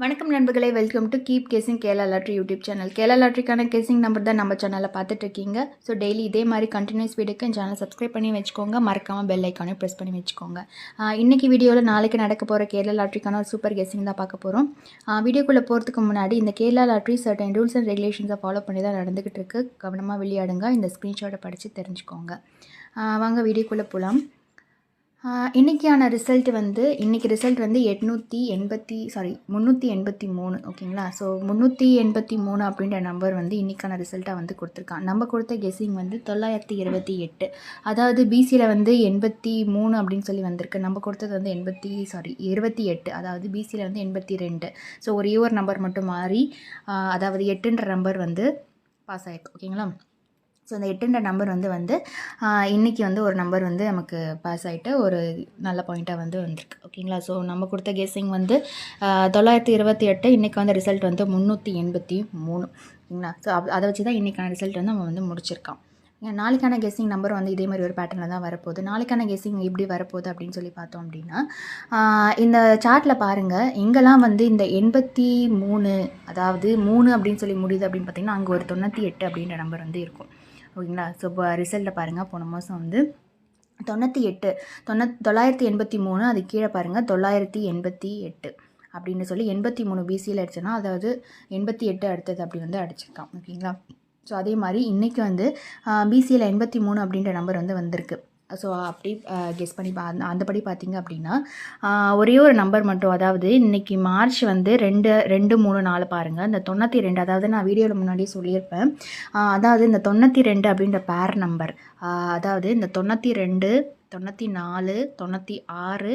வணக்கம் நண்பர்களே, welcome to keep guessing Kerala lottery YouTube channel. Kerala லாட்ரிக்கான கேசிங் நம்பர் தான் நம்ம சேனலில் பார்த்துட்டு இருக்கீங்க. ஸோ டெய்லி இதே மாதிரி கண்டினியூஸ் வீடியோக்கு என் சேனல் சப்ஸ்கிரைப் பண்ணி வச்சுக்கோங்க. மறக்காமல் பெல் ஐக்கானே ப்ரெஸ் பண்ணி வச்சுக்கோங்க. இன்றைக்கி வீடியோவில் நாளைக்கு நடக்க போகிற கேரளா லாட்ரிக்கான ஒரு சூப்பர் கேசிங் தான் பார்க்க போகிறோம். வீடியோக்குள்ளே போகிறதுக்கு முன்னாடி இந்த Kerala lottery certain rules and ரெகுலேஷன்ஸை ஃபாலோ பண்ணி தான் நடந்துக்கிட்டு இருக்கு. கவனமாக விளையாடுங்க. இந்த ஸ்க்ரீன்ஷாட்டை படித்து தெரிஞ்சுக்கோங்க. வாங்க வீடியோக்குள்ளே போகலாம். இன்றைக்கான ரிசல்ட் வந்து இன்றைக்கி ரிசல்ட் வந்து 383. ஓகேங்களா. ஸோ 383 அப்படின்ற நம்பர் வந்து இன்றைக்கான ரிசல்ட்டாக வந்து கொடுத்துருக்கான். நம்ம கொடுத்த கெஸ்ஸிங் வந்து 928. அதாவது பிசியில் வந்து 83 அப்படின்னு சொல்லி வந்திருக்கு. நம்ம கொடுத்தது வந்து 28. அதாவது பிசியில் வந்து 82. ஸோ ஒரே ஒரு நம்பர் மட்டும் மாறி அதாவது 8ன்ற நம்பர் வந்து பாஸ் ஆகிருக்கு. ஓகேங்களா. ஸோ அந்த 8ன்ற நம்பர் வந்து இன்றைக்கி வந்து ஒரு நம்பர் வந்து நமக்கு பாஸ் ஆகிட்டு ஒரு நல்ல பாயிண்ட்டாக வந்து வந்திருக்கு. ஓகேங்களா. ஸோ நம்ம கொடுத்த கெஸ்ஸிங் வந்து 928. இன்றைக்கி வந்து ரிசல்ட் வந்து 383. ஓகேங்களா. ஸோ அதை வச்சு தான் இன்றைக்கான ரிசல்ட் வந்து நம்ம வந்து முடிச்சிருக்கோம். நாளைக்கான கெஸ்ஸிங் நம்பர் வந்து இதே மாதிரி ஒரு பேட்டர்னில் தான் வரப்போகுது. நாளைக்கான கெஸ்ஸிங் எப்படி வரப்போகுது அப்படின்னு சொல்லி பார்த்தோம் அப்படின்னா, இந்த சார்ட்டில் பாருங்கள், இங்கெல்லாம் வந்து இந்த 83 அதாவது 3 அப்படின்னு சொல்லி முடியுது அப்படின்னு பார்த்திங்கன்னா அங்கே ஒரு 98 அப்படின்ற நம்பர் வந்து இருக்கும். ஓகேங்களா. ஸோ இப்போ ரிசல்ட்டை பாருங்கள். போன மாதம் வந்து 983. அது கீழே பாருங்கள் 988 அப்படின்னு சொல்லி 83 பிசியில் அடிச்சோன்னா அதாவது 88 அடுத்தது அப்படி வந்து அடிச்சிருக்கான். ஓகேங்களா. ஸோ அதே மாதிரி இன்றைக்கி வந்து பிசியில் 83 அப்படின்ற நம்பர் வந்து வந்திருக்கு. ஸோ அப்படி கெஸ் பண்ணி அந்தபடி பார்த்திங்க அப்படின்னா ஒரே ஒரு நம்பர் மட்டும், அதாவது இன்றைக்கி மார்ச் வந்து 2-3-4 பாருங்கள். இந்த 92, அதாவது நான் வீடியோவில் முன்னாடியே சொல்லியிருப்பேன். அதாவது இந்த 92 அப்படின்ற பேர் நம்பர், அதாவது இந்த 92, 94, 96,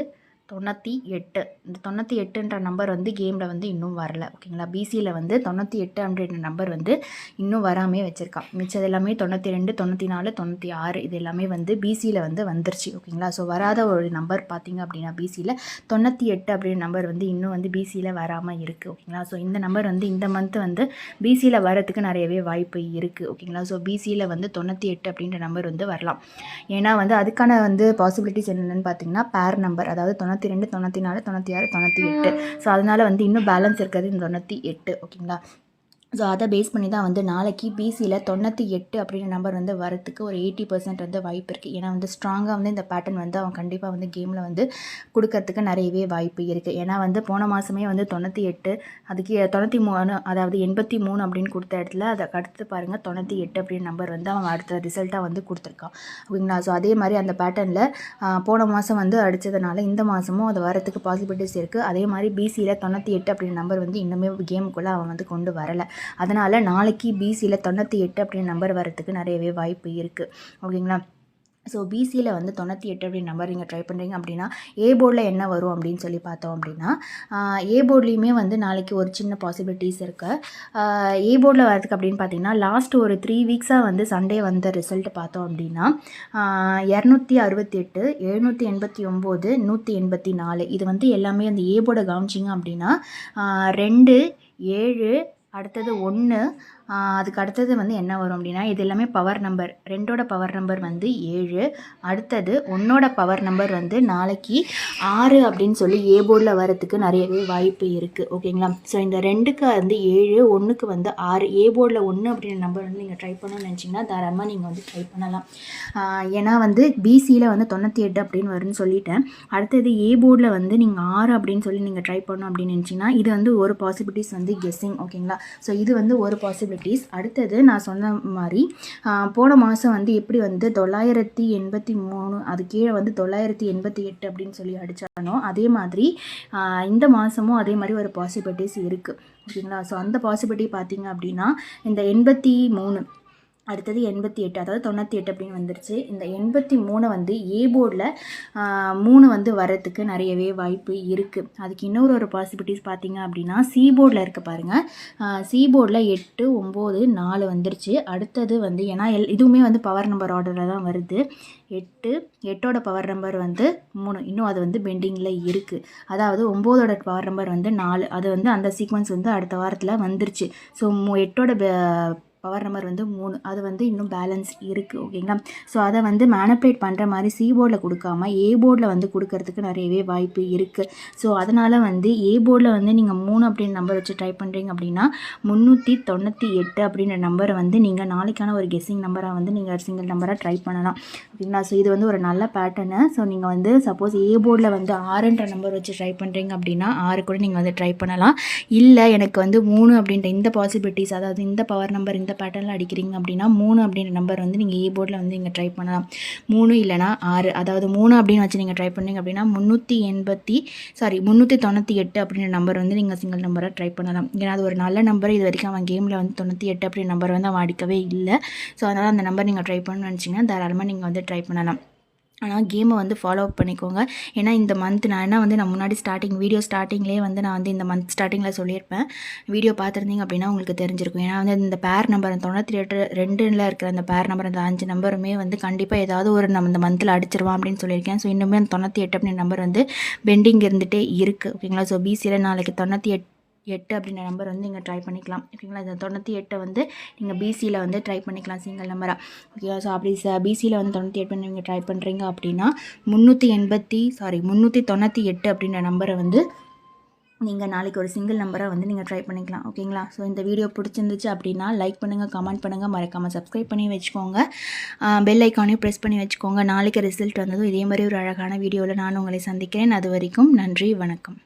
98. இந்த 98ன்ற நம்பர் வந்து கேமில் வந்து இன்னும் வரல. ஓகேங்களா. பிசியில் வந்து 98 அப்படின்ற நம்பர் வந்து இன்னும் வராமே வச்சுருக்கான். மிச்சது எல்லாமே 92, 94, 96 இது எல்லாமே வந்து பிசியில் வந்து வந்துருச்சு. ஓகேங்களா. ஸோ வராத ஒரு நம்பர் பார்த்திங்க அப்படின்னா பிசியில் 98 அப்படின்ற நம்பர் வந்து இன்னும் வந்து பிசியில் வராமல் இருக்குது. ஓகேங்களா. ஸோ இந்த நம்பர் வந்து இந்த மந்த் வந்து பிசியில் வரத்துக்கு நிறையவே வாய்ப்பு இருக்குது. ஓகேங்களா. ஸோ பிசியில் வந்து 98 அப்படின்ற நம்பர் வந்து வரலாம். ஏன்னா வந்து அதுக்கான வந்து பாசிபிலிட்டிஸ் என்னென்னு பார்த்திங்கன்னா பேர் நம்பர், அதாவது 92, 94, 96, 98. ஸோ அதனால் வந்து இன்னும் பேலன்ஸ் இருக்கிறது இந்த 98. ஓகேங்களா. ஸோ அதை பேஸ் பண்ணி தான் வந்து நாளைக்கு பிசியில் 98 அப்படின்ற நம்பர் வந்து வரத்துக்கு ஒரு 80% வந்து வாய்ப்பு இருக்குது. ஏன்னா வந்து ஸ்ட்ராங்காக வந்து இந்த பேட்டர்ன் வந்து அவன் கண்டிப்பாக வந்து கேமில் வந்து கொடுக்கறதுக்கு நிறையவே வாய்ப்பு இருக்குது. ஏன்னா வந்து போன மாதமே வந்து 98, அதுக்கு 93, அதாவது 83 அப்படின்னு கொடுத்த இடத்துல அதை அடுத்து பாருங்கள் 98 அப்படின்னு நம்பர் வந்து அவன் அடுத்த ரிசல்ட்டாக வந்து கொடுத்துருக்கான். ஓகேங்களா. ஸோ அதே மாதிரி அந்த பேட்டர்னில் போன மாதம் வந்து அடித்ததுனால இந்த மாதமும் அது வரத்துக்கு பாசிபிலிட்டிஸ் இருக்குது. அதே மாதிரி பிசியில் 98 அப்படின்ற நம்பர் வந்து இன்னுமே கேமுக்குள்ளே அவன் வந்து கொண்டு வரலை. அதனால் நாளைக்கு பிசியில் 98 அப்படின்னு நம்பர் வரத்துக்கு நிறையவே வாய்ப்பு இருக்குது. ஓகேங்களா. ஸோ பிசியில் வந்து 98 அப்படின்னு நம்பர் நீங்கள் ட்ரை பண்ணுறீங்க அப்படின்னா ஏ போர்டில் என்ன வரும் அப்படின்னு சொல்லி பார்த்தோம் அப்படின்னா ஏ போர்ட்லேயுமே வந்து நாளைக்கு ஒரு சின்ன பாசிபிலிட்டிஸ் இருக்குது. ஏ போர்டில் வரதுக்கு அப்படின்னு பார்த்தீங்கன்னா லாஸ்ட் ஒரு 3 வீக்ஸாக வந்து சண்டே வந்த ரிசல்ட் பார்த்தோம் அப்படின்னா 268, 789, 184 இது வந்து எல்லாமே அந்த ஏ போர்டை கவனிச்சிங்க அப்படின்னா 2, 7, அடுத்தது 1, அதுக்கு அடுத்தது வந்து என்ன வரும் அப்படின்னா இது எல்லாமே பவர் நம்பர். 2ஓட பவர் நம்பர் வந்து 7, அடுத்தது 1ஓட பவர் நம்பர் வந்து நாளைக்கு 6 அப்படின்னு சொல்லி ஏ போர்டில் வரத்துக்கு நிறையவே வாய்ப்பு இருக்குது. ஓகேங்களா. ஸோ இந்த 2க்கு வந்து 7, 1க்கு வந்து 6, ஏ போர்டில் 1 அப்படின்ற நம்பர் வந்து நீங்கள் ட்ரை பண்ணணும்னு நினச்சிங்கன்னா தாராளமாக நீங்கள் வந்து ட்ரை பண்ணலாம். ஏன்னா வந்து பிசியில் வந்து 98 அப்படின்னு வரும்னு சொல்லிட்டேன். அடுத்தது ஏ போர்டில் வந்து நீங்கள் 6 அப்படின்னு சொல்லி நீங்கள் ட்ரை பண்ணணும் அப்படின்னு நினச்சிங்கன்னா இது வந்து ஒரு பாசிபிலிட்டிஸ் வந்து கெஸ்ஸிங். ஓகேங்களா. ஸோ இது வந்து ஒரு பாசிபிலிட்டிஸ். அடுத்தது நான் சொன்ன மாதிரி போன மாதம் வந்து எப்படி வந்து 983 அது கீழே வந்து 988 அப்படின்னு சொல்லி அடித்தானோ அதே மாதிரி இந்த மாதமும் அதே மாதிரி ஒரு பாசிபிலிட்டிஸ் இருக்குது. ஓகேங்களா. ஸோ அந்த பாசிபிலிட்டி பார்த்திங்க அப்படின்னா இந்த 83 அடுத்தது 88, அதாவது 98 அப்படின்னு வந்துருச்சு. இந்த 83 வந்து ஏ போர்டில் 3 வந்து வரத்துக்கு நிறையவே வாய்ப்பு இருக்குது. அதுக்கு இன்னொரு ஒரு பாசிபிலிட்டிஸ் பார்த்திங்க அப்படின்னா சி போர்டில் இருக்க பாருங்கள். சி போர்டில் 8, 9, 4 வந்துருச்சு. அடுத்தது வந்து ஏன்னா இதுவுமே வந்து பவர் நம்பர் ஆர்டரில் தான் வருது. 8ஓட பவர் நம்பர் வந்து 3, இன்னும் அது வந்து பெண்டிங்கில் இருக்குது. அதாவது 9ஓட பவர் நம்பர் வந்து 4, அது வந்து அந்த சீக்வன்ஸ் வந்து அடுத்த வாரத்தில் வந்துருச்சு. ஸோ 8ஓட பவர் நம்பர் வந்து 3 அது வந்து இன்னும் பேலன்ஸ் இருக்குது. ஓகேங்களா? ஸோ அதை வந்து மேனிப்புலேட் பண்ணுற மாதிரி சி போர்டில் கொடுக்காம ஏ போர்டில் வந்து கொடுக்கறதுக்கு நிறையவே வாய்ப்பு இருக்குது. ஸோ அதனால் வந்து ஏ போர்டில் வந்து நீங்கள் 3 அப்படின்ற நம்பர் வச்சு ட்ரை பண்ணுறீங்க அப்படின்னா 398 அப்படின்ற நம்பரை வந்து நீங்கள் நாளைக்கான ஒரு கெஸ்ஸிங் நம்பராக வந்து நீங்கள் சிங்கிள் நம்பராக ட்ரை பண்ணலாம். ஓகேங்களா? ஸோ இது வந்து ஒரு நல்ல பேட்டர்னு. ஸோ நீங்கள் வந்து சப்போஸ் ஏ போர்டில் வந்து 6ன்ற நம்பர் வச்சு ட்ரை பண்ணுறீங்க அப்படின்னா 6 கூட நீங்கள் வந்து ட்ரை பண்ணலாம். இல்லை எனக்கு வந்து 3 அப்படின்ற இந்த பாசிபிலிட்டிஸ், அதாவது இந்த பவர் நம்பர் இந்த பேட்டர்னில் அடிக்கிறீங்க அப்படின்னா 3 அப்படின்ற நம்பர் வந்து நீங்கள் ஏ போர்டில் வந்து நீங்கள் ட்ரை பண்ணலாம். 3 இல்லைனா 6, அதாவது 3 அப்படின்னு வச்சு நீங்கள் ட்ரை பண்ணீங்க அப்படின்னா 398 அப்படின்ற நம்பர் வந்து நீங்கள் சிங்கிள் நம்பராக ட்ரை பண்ணலாம். ஏன்னா அது ஒரு நல்ல நம்பர். இது வரைக்கும் அவன் கேமில் வந்து 98 அப்படின்ற நம்பர் வந்து அவன் அடிக்கவே இல்லை. ஸோ அதனால் அந்த நம்பர் நீங்கள் ட்ரை பண்ணணும்னு நினச்சிங்கன்னா தாராளமாக நீங்கள் வந்து ட்ரை பண்ணலாம். ஆனால் கேமை வந்து ஃபாலோ அப் பண்ணிக்கோங்க. ஏன்னா இந்த மந்த் நான் முன்னாடி வீடியோ ஸ்டார்டிங்லேயே வந்து நான் வந்து இந்த மந்த் ஸ்டார்டிங்கில் சொல்லியிருப்பேன். வீடியோ பார்த்துருந்தீங்க அப்படின்னா உங்களுக்கு தெரிஞ்சிருக்கும். ஏன்னா வந்து இந்த பேர் நம்பர் 98 இருக்கிற அந்த பேர் நம்பர் அந்த 5 நம்பருமே வந்து கண்டிப்பாக ஏதாவது ஒரு நம்ம இந்த மந்தில் அடிச்சிருவான் அப்படின்னு சொல்லியிருக்கேன். ஸோ இன்னுமே அந்த 98 அப்படின்ற நம்பர் வந்து பெண்டிங் இருந்துகிட்டே இருக்குது. ஓகேங்களா? ஸோ பிசியில் நாளைக்கு 98 அப்படின்ற நம்பர் வந்து நீங்கள் ட்ரை பண்ணிக்கலாம். ஓகேங்களா? இந்த 98 வந்து நீங்கள் பிசியில் வந்து ட்ரை பண்ணிக்கலாம் சிங்கிள் நம்பராக. ஓகேவா? ஸோ அப்படி பிசியில் வந்து 98 நீங்கள் ட்ரை பண்ணுறீங்க அப்படின்னா 398 அப்படின்ற நம்பரை வந்து நீங்கள் நாளைக்கு ஒரு சிங்கிள் நம்பராக வந்து நீங்கள் ட்ரை பண்ணிக்கலாம். ஓகேங்களா? ஸோ இந்த வீடியோ பிடிச்சிருந்துச்சு அப்படின்னா லைக் பண்ணுங்கள், கமெண்ட் பண்ணுங்கள், மறக்காமல் சப்ஸ்கிரைப் பண்ணி வச்சுக்கோங்க. பெல் ஐக்கானையும் ப்ரெஸ் பண்ணி வச்சுக்கோங்க. நாளைக்கு ரிசல்ட் வந்ததும் இதே மாதிரி ஒரு அழகான வீடியோவில் நான் உங்களை சந்திக்கிறேன். அது வரைக்கும் நன்றி, வணக்கம்.